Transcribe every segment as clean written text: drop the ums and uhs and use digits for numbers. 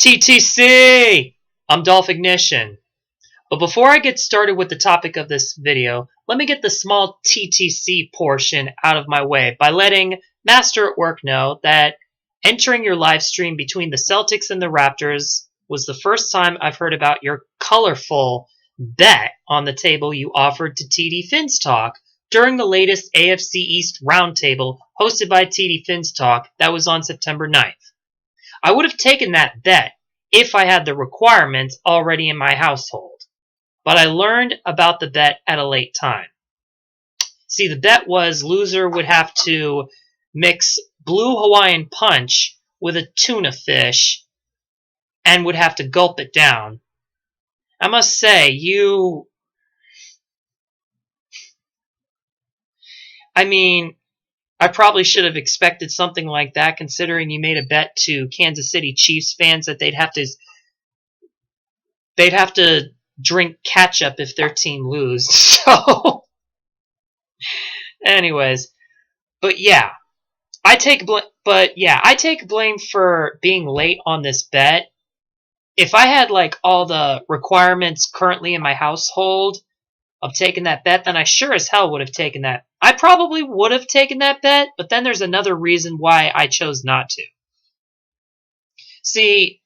TTC! I'm Dolphignition. But before I get started with the topic of this video, let me get the small TTC portion out of my way by letting Master at Work know that entering your live stream between the Celtics and the Raptors was the first time I've heard about your colorful bet on the table you offered to TD Fins Talk during the latest AFC East roundtable hosted by TD Fins Talk that was on September 9th. I would have taken that bet if I had the requirements already in my household, but I learned about the bet at a late time. See, the bet was loser would have to mix blue Hawaiian punch with a tuna fish and would have to gulp it down. I must say, I probably should have expected something like that, considering you made a bet to Kansas City Chiefs fans that they'd have to drink ketchup if their team lose. So, anyways, I take blame for being late on this bet. If I had all the requirements currently in my household of taking that bet, then I sure as hell would have taken that. I probably would have taken that bet, but then there's another reason why I chose not to. See,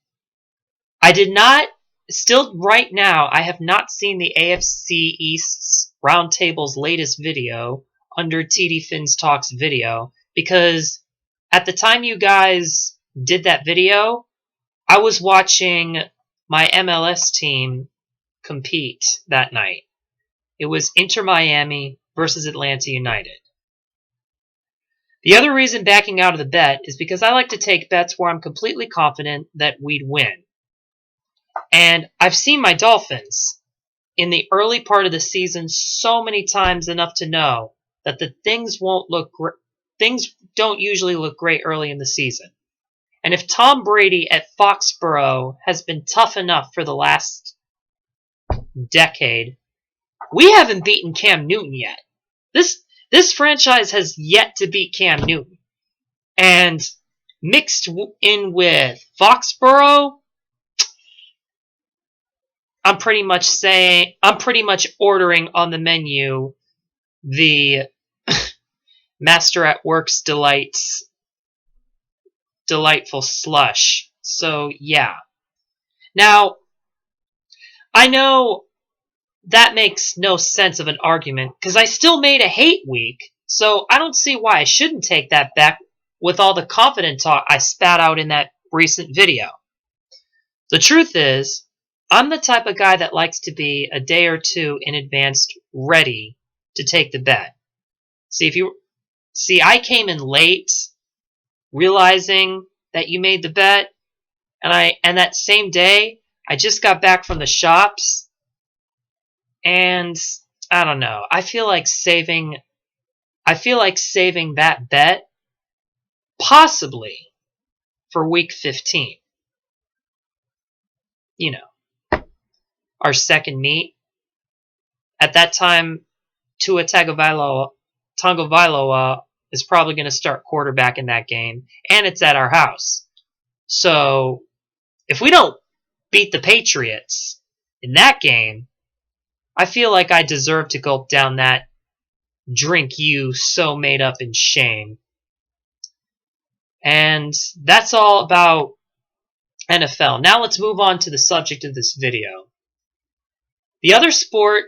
right now, I have not seen the AFC East's Roundtable's latest video under TD Fins Talk's video, because at the time you guys did that video, I was watching my MLS team compete that night. It was Inter Miami versus Atlanta United. The other reason backing out of the bet is because I like to take bets where I'm completely confident that we'd win. And I've seen my Dolphins in the early part of the season so many times enough to know that things don't usually look great early in the season. And if Tom Brady at Foxborough has been tough enough for the last decade, we haven't beaten Cam Newton yet. This franchise has yet to beat Cam Newton. And mixed in with Foxborough, I'm pretty much ordering on the menu the Master at Work's delightful slush. So yeah. Now, I know that makes no sense of an argument, because I still made a hate week, so I don't see why I shouldn't take that back with all the confident talk I spat out in that recent video. The truth is, I'm the type of guy that likes to be a day or two in advance ready to take the bet. See, I came in late, realizing that you made the bet, and that same day, I just got back from the shops. And I don't know. I feel like saving that bet possibly for week 15. You know, our second meet. At that time, Tua Tagovailoa is probably going to start quarterback in that game, and it's at our house. So, if we don't beat the Patriots in that game, I feel like I deserve to gulp down that drink you so made up in shame. And that's all about NFL. Now let's move on to the subject of this video. The other sport,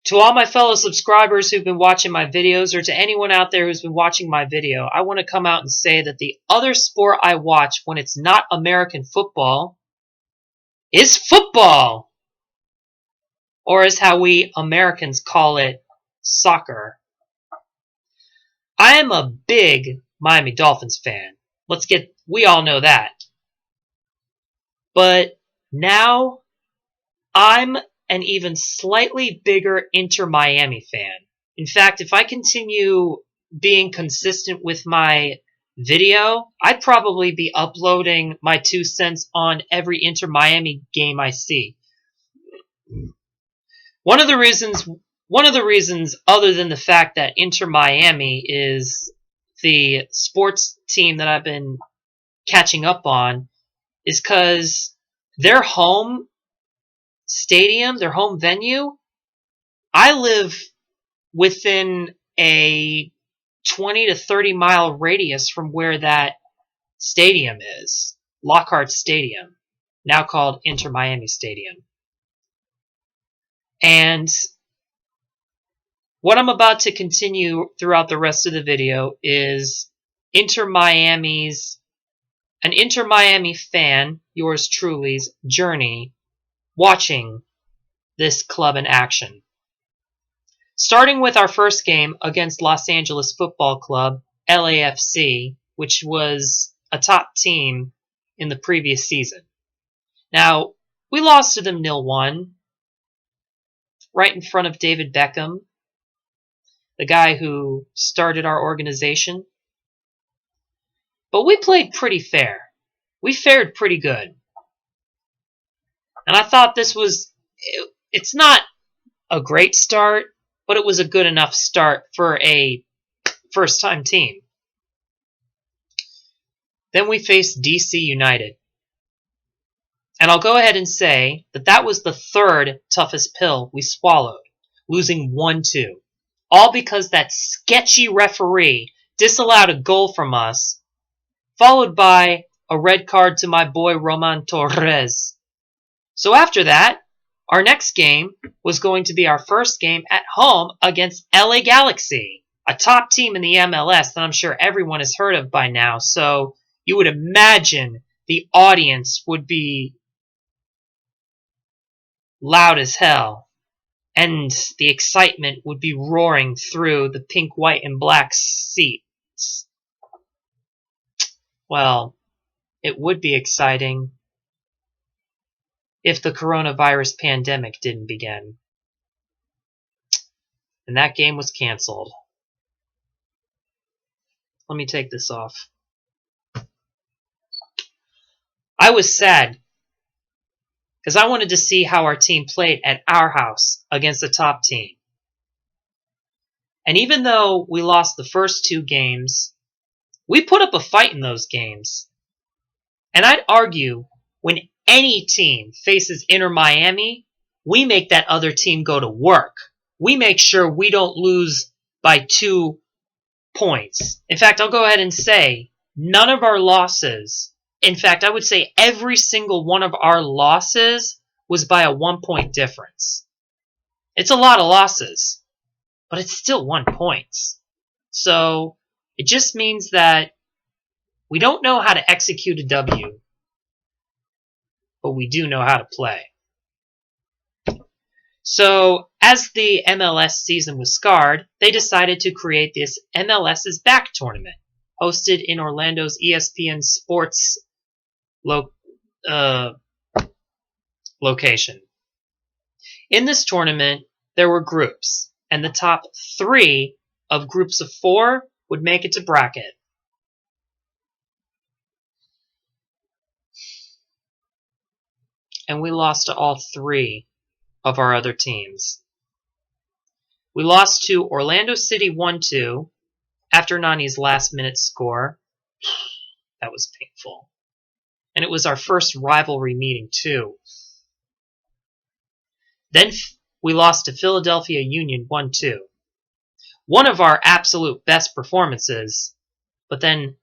to all my fellow subscribers who've been watching my videos, or to anyone out there who's been watching my video, I want to come out and say that the other sport I watch when it's not American football is football. Or as how we Americans call it, soccer. I am a big Miami Dolphins fan. We all know that. But now, I'm an even slightly bigger Inter Miami fan. In fact, if I continue being consistent with my video, I'd probably be uploading my 2 cents on every Inter Miami game I see. One of the reasons, other than the fact that Inter Miami is the sports team that I've been catching up on, is because their home stadium, their home venue, I live within a 20 to 30 mile radius from where that stadium is. Lockhart Stadium, now called Inter Miami Stadium. And what I'm about to continue throughout the rest of the video is an Inter Miami fan, yours truly's, journey watching this club in action. Starting with our first game against Los Angeles Football Club, LAFC, which was a top team in the previous season. Now, we lost to them 0-1, right in front of David Beckham, the guy who started our organization. But we played pretty fair. We fared pretty good. And I thought it's not a great start, but it was a good enough start for a first-time team. Then we faced DC United. And I'll go ahead and say that was the third toughest pill we swallowed, losing 1-2. All because that sketchy referee disallowed a goal from us, followed by a red card to my boy Roman Torres. So after that, our next game was going to be our first game at home against LA Galaxy, a top team in the MLS that I'm sure everyone has heard of by now. So you would imagine the audience would be loud as hell, and the excitement would be roaring through the pink, white, and black seats. Well, it would be exciting if the coronavirus pandemic didn't begin. And that game was canceled. Let me take this off. I was sad because I wanted to see how our team played at our house against a top team. And even though we lost the first 2 games, we put up a fight in those games. And I'd argue when any team faces Inter Miami, we make that other team go to work. We make sure we don't lose by 2 points. In fact, I'll go ahead and say none of our losses, in fact, I would say every single one of our losses was by a 1-point difference. It's a lot of losses, but it's still 1 point. So it just means that we don't know how to execute a W, but we do know how to play. So as the MLS season was scarred, they decided to create this MLS is Back tournament, hosted in Orlando's ESPN Sports location. In this tournament, there were groups, and the top 3 of groups of 4 would make it to bracket. And we lost to all 3 of our other teams. We lost to Orlando City 1-2 after Nani's last-minute score. That was painful. And it was our first rivalry meeting, too. Then we lost to Philadelphia Union 1-2. One of our absolute best performances, but then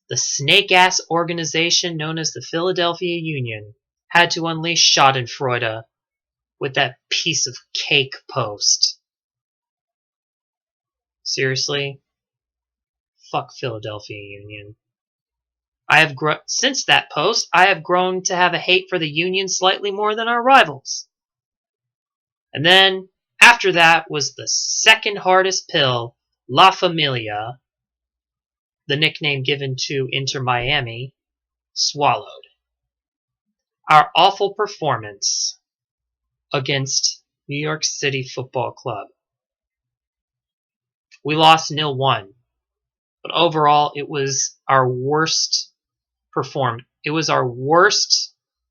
the snake-ass organization known as the Philadelphia Union had to unleash Schadenfreude with that piece of cake post. Seriously? Fuck Philadelphia Union. Since that post, I have grown to have a hate for the Union slightly more than our rivals. And then, after that, was the second hardest pill, La Familia, the nickname given to Inter Miami, swallowed. Our awful performance against New York City Football Club. We lost 0-1, but overall it was our worst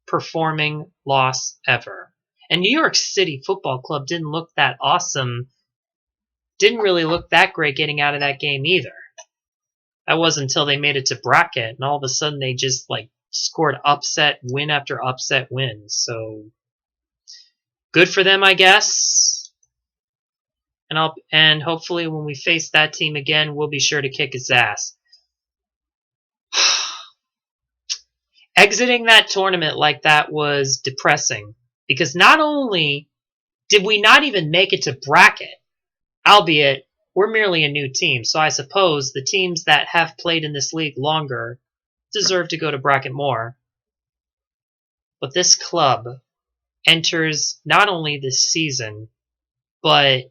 performing loss ever. And New York City Football Club didn't look that awesome. Didn't really look that great getting out of that game either. That wasn't until they made it to bracket, and all of a sudden they just scored win after upset win. So good for them, I guess. And hopefully when we face that team again, we'll be sure to kick its ass. Exiting that tournament like that was depressing because not only did we not even make it to bracket, albeit we're merely a new team, so I suppose the teams that have played in this league longer deserve to go to bracket more. But this club enters not only this season, but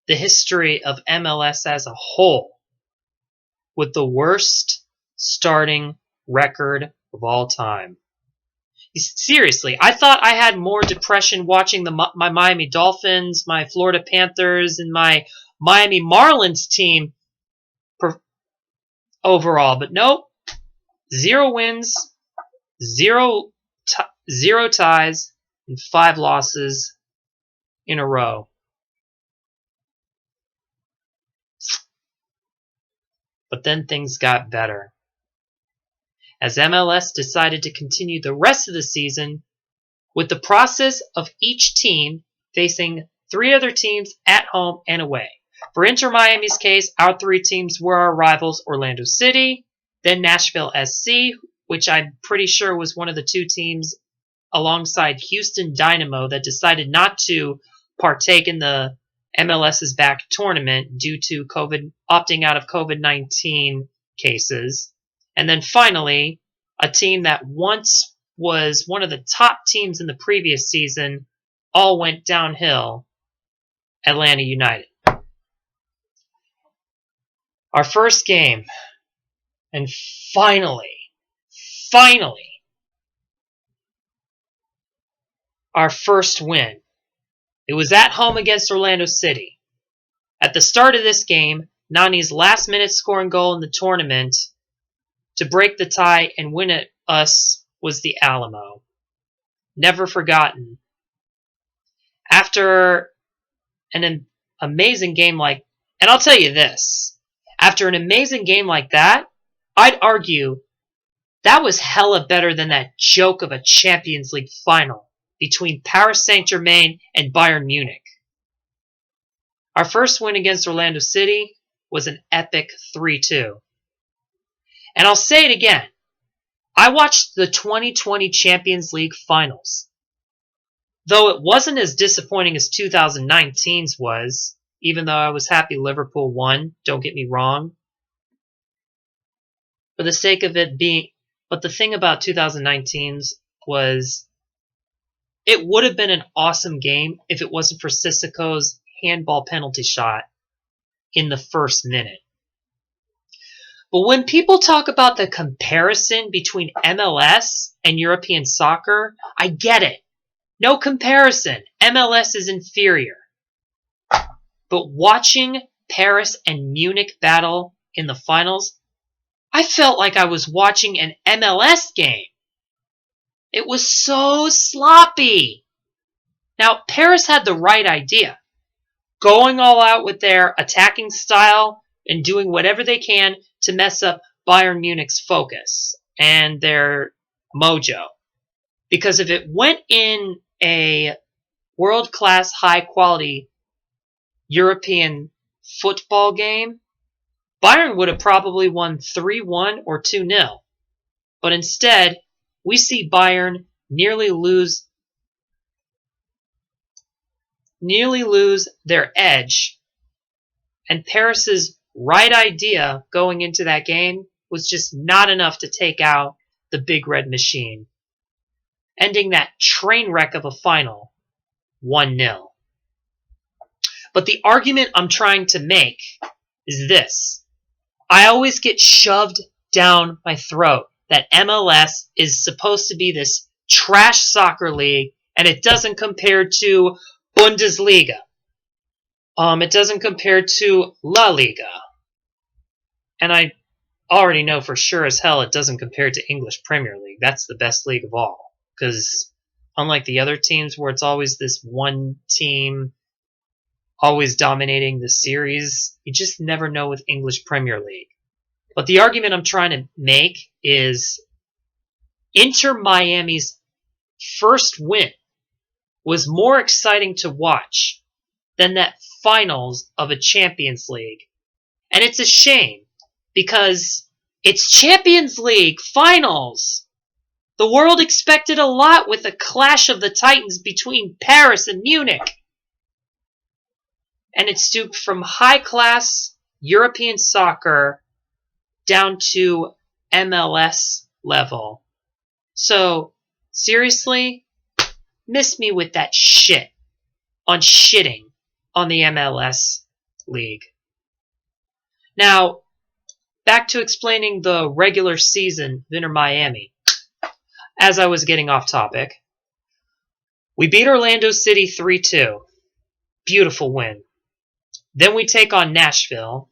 the history of MLS as a whole with the worst starting record of all time. Seriously, I thought I had more depression watching my Miami Dolphins, my Florida Panthers, and my Miami Marlins team overall, but nope. 0 wins, 0 ties, and 5 losses in a row. But then things got better, as MLS decided to continue the rest of the season with the process of each team facing 3 other teams at home and away. For Inter Miami's case, our 3 teams were our rivals Orlando City, then Nashville SC, which I'm pretty sure was one of the 2 teams alongside Houston Dynamo that decided not to partake in the MLS's back tournament due to opting out of COVID-19 cases. And then finally, a team that once was one of the top teams in the previous season all went downhill, Atlanta United. Our first game, and finally, our first win. It was at home against Orlando City. At the start of this game, Nani's last-minute scoring goal in the tournament to break the tie and win it us was the Alamo. Never forgotten. After an amazing game and I'll tell you this, after an amazing game like that, I'd argue that was hella better than that joke of a Champions League final between Paris Saint-Germain and Bayern Munich. Our first win against Orlando City was an epic 3-2. And I'll say it again. I watched the 2020 Champions League finals. Though it wasn't as disappointing as 2019's was, even though I was happy Liverpool won, don't get me wrong. For the sake of it being... But the thing about 2019's was it would have been an awesome game if it wasn't for Sissoko's handball penalty shot in the first minute. But when people talk about the comparison between MLS and European soccer, I get it. No comparison. MLS is inferior. But watching Paris and Munich battle in the finals, I felt like I was watching an MLS game. It was so sloppy. Now, Paris had the right idea. Going all out with their attacking style and doing whatever they can to mess up Bayern Munich's focus and their mojo. Because if it went in a world-class, high-quality European football game, Bayern would have probably won 3-1 or 2-0. But instead, we see Bayern nearly lose their edge, and Paris's right idea going into that game was just not enough to take out the Big Red Machine, ending that train wreck of a final 1-0. But the argument I'm trying to make is this. I always get shoved down my throat that MLS is supposed to be this trash soccer league and it doesn't compare to Bundesliga. It doesn't compare to La Liga. And I already know for sure as hell it doesn't compare to English Premier League. That's the best league of all. Because unlike the other teams where it's always this one team always dominating the series, you just never know with English Premier League. But the argument I'm trying to make is Inter Miami's first win was more exciting to watch than that finals of a Champions League. And it's a shame because it's Champions League finals. The world expected a lot with a clash of the Titans between Paris and Munich. And it stooped from high-class European soccer down to MLS level. So, seriously, miss me with that shit on shitting on the MLS league. Now, back to explaining the regular season of Inter Miami. As I was getting off topic, we beat Orlando City 3-2. Beautiful win. Then we take on Nashville,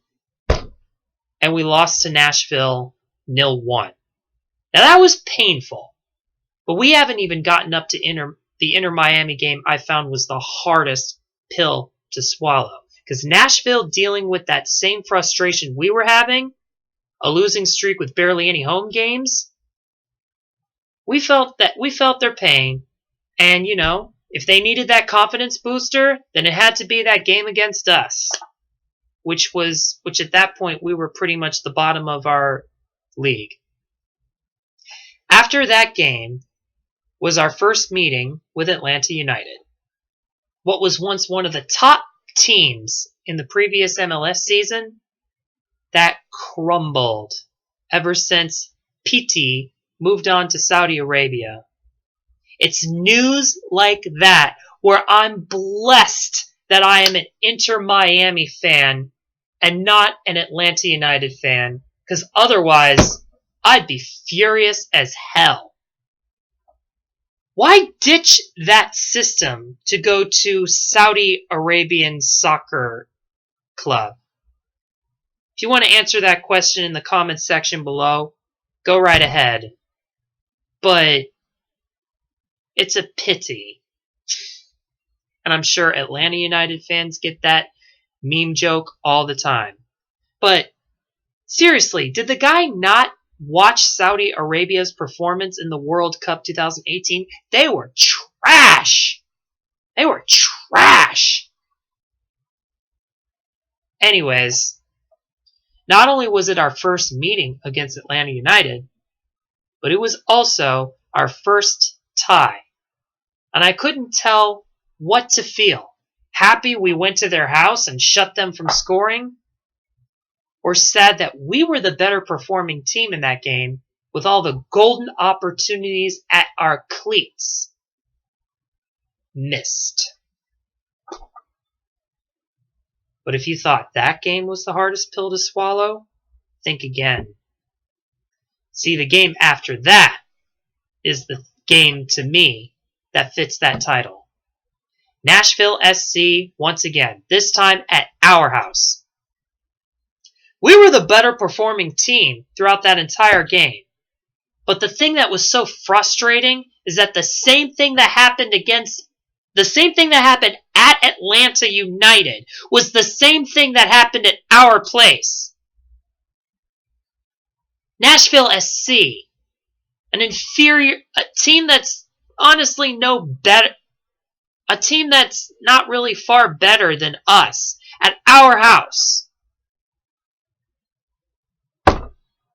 and we lost to Nashville 0-1. Now that was painful, but we haven't even gotten up to the Inter Miami game. I found was the hardest pill to swallow, because Nashville dealing with that same frustration we were having, a losing streak with barely any home games. We felt their pain, and if they needed that confidence booster, then it had to be that game against us, which at that point we were pretty much the bottom of our league. After that game was our first meeting with Atlanta United. What was once one of the top teams in the previous MLS season, that crumbled ever since PT moved on to Saudi Arabia. It's news like that where I'm blessed that I am an Inter Miami fan and not an Atlanta United fan, because otherwise I'd be furious as hell. Why ditch that system to go to Saudi Arabian soccer club? If you want to answer that question in the comments section below, go right ahead. But it's a pity. And I'm sure Atlanta United fans get that meme joke all the time. But seriously, did the guy not watch Saudi Arabia's performance in the World Cup 2018? They were trash. They were trash. Anyways, not only was it our first meeting against Atlanta United, but it was also our first tie. And I couldn't tell what to feel. Happy we went to their house and shut them from scoring? Or sad that we were the better performing team in that game with all the golden opportunities at our cleats? Missed. But if you thought that game was the hardest pill to swallow, think again. See, the game after that is the game, to me, that fits that title. Nashville SC, once again, this time at our house. We were the better performing team throughout that entire game. But the thing that was so frustrating is that the same thing that happened at Atlanta United was the same thing that happened at our place. Nashville SC, a team that's honestly no better, a team that's not really far better than us, at our house.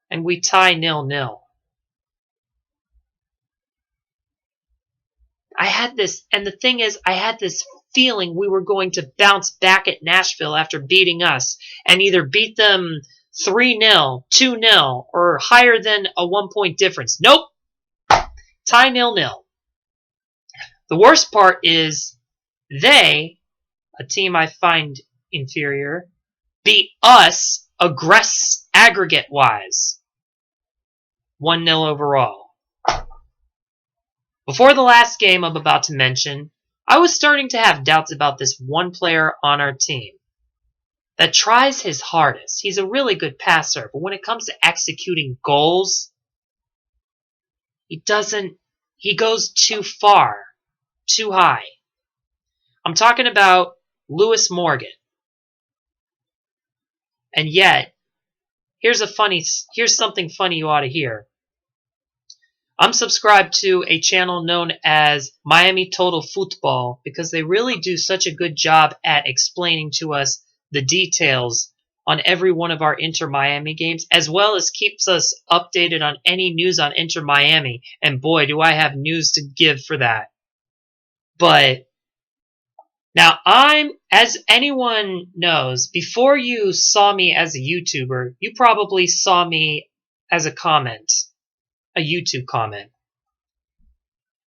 And we tie 0-0. And the thing is, I had this feeling we were going to bounce back at Nashville after beating us and either beat them 3-0, 2-0, or higher than a 1-point difference. Nope. Tie 0-0. The worst part is they, a team I find inferior, beat us aggregate-wise. 1-0 overall. Before the last game I'm about to mention, I was starting to have doubts about this one player on our team that tries his hardest. He's a really good passer, but when it comes to executing goals, he goes too far, too high. I'm talking about Lewis Morgan. And yet, here's something funny you ought to hear. I'm subscribed to a channel known as Miami Total Football because they really do such a good job at explaining to us the details on every one of our Inter Miami games, as well as keeps us updated on any news on Inter Miami. And boy, do I have news to give for that. But now as anyone knows, before you saw me as a YouTuber, you probably saw me as a YouTube comment.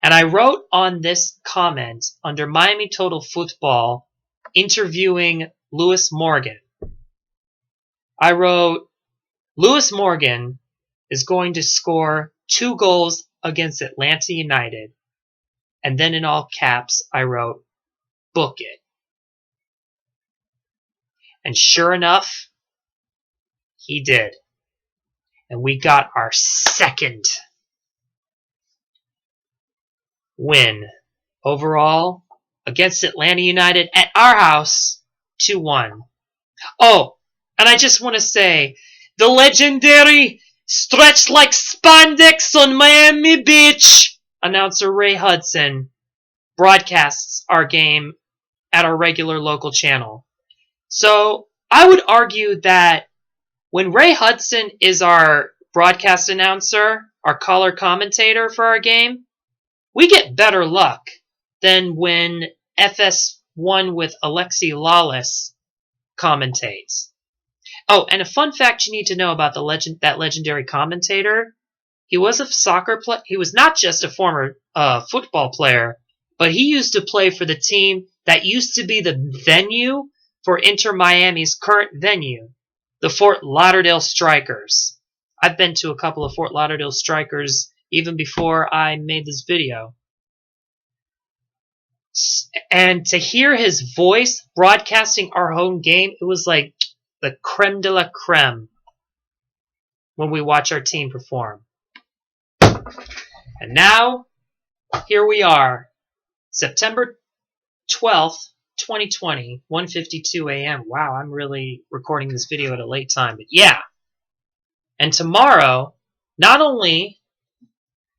And I wrote on this comment under Miami Total Football interviewing Lewis Morgan. I wrote, Lewis Morgan is going to score 2 goals against Atlanta United. And then in all caps, I wrote, book it. And sure enough, he did. And we got our second win overall against Atlanta United at our house, 2-1. Oh, and I just want to say, the legendary stretch like spandex on Miami Beach announcer Ray Hudson broadcasts our game at our regular local channel. So I would argue that when Ray Hudson is our broadcast announcer, our color commentator for our game, we get better luck than when FS1 with Alexi Lawless commentates. Oh, and a fun fact you need to know about that legendary commentator, he was a soccer player. He was not just a former football player, but he used to play for the team that used to be the venue for Inter Miami's current venue, the Fort Lauderdale Strikers. I've been to a couple of Fort Lauderdale Strikers even before I made this video. And to hear his voice broadcasting our home game, it was like the creme de la creme when we watch our team perform. And now, here we are, September 12th, 2020, 1:52 a.m. Wow, I'm really recording this video at a late time, but yeah. And tomorrow, not only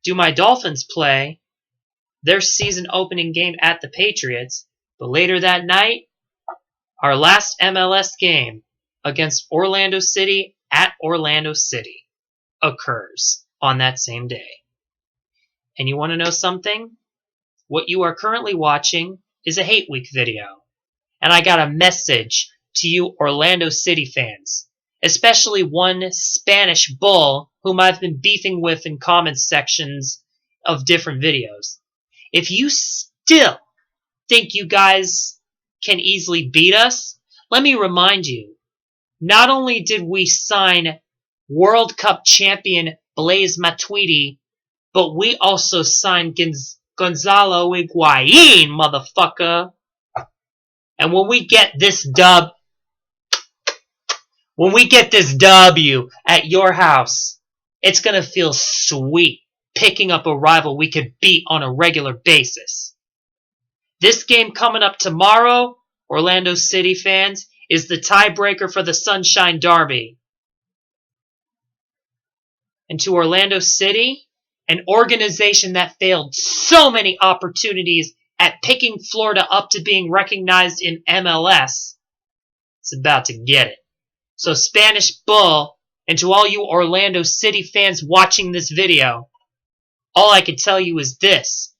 do my Dolphins play their season opening game at the Patriots, but later that night, our last MLS game against Orlando City at Orlando City occurs on that same day. And you want to know something? What you are currently watching is a Hate Week video. And I got a message to you Orlando City fans, especially one Spanish bull whom I've been beefing with in comment sections of different videos. If you still think you guys can easily beat us, let me remind you, not only did we sign World Cup champion Blaise Matuidi, but we also signed Gonzalo Higuain, motherfucker. And when we get this W at your house, it's gonna feel sweet picking up a rival we could beat on a regular basis. This game coming up tomorrow, Orlando City fans, is the tiebreaker for the Sunshine Derby. And to Orlando City, an organization that failed so many opportunities at picking Florida up to being recognized in MLS, is about to get it. So Spanish Bull, and to all you Orlando City fans watching this video, all I can tell you is this.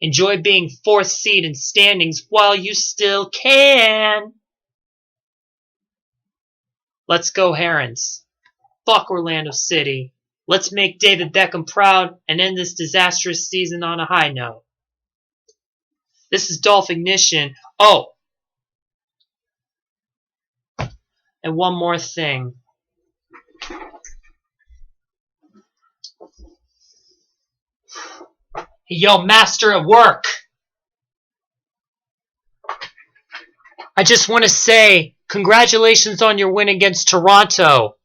Enjoy being 4th seed in standings while you still can. Let's go Herons. Fuck Orlando City. Let's make David Beckham proud and end this disastrous season on a high note. This is Dolphignition. Oh! And one more thing. Yo, master at work! I just want to say, congratulations on your win against Toronto.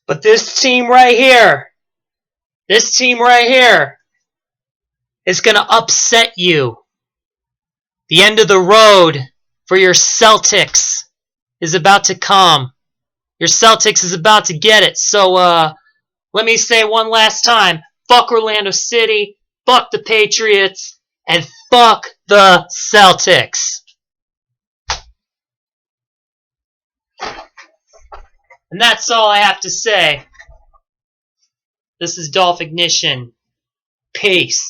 But this team right here is going to upset you. The end of the road for your Celtics is about to come. Your Celtics is about to get it. So, let me say one last time. Fuck Orlando City, fuck the Patriots, and fuck the Celtics. And that's all I have to say. This is Dolphignition. Peace.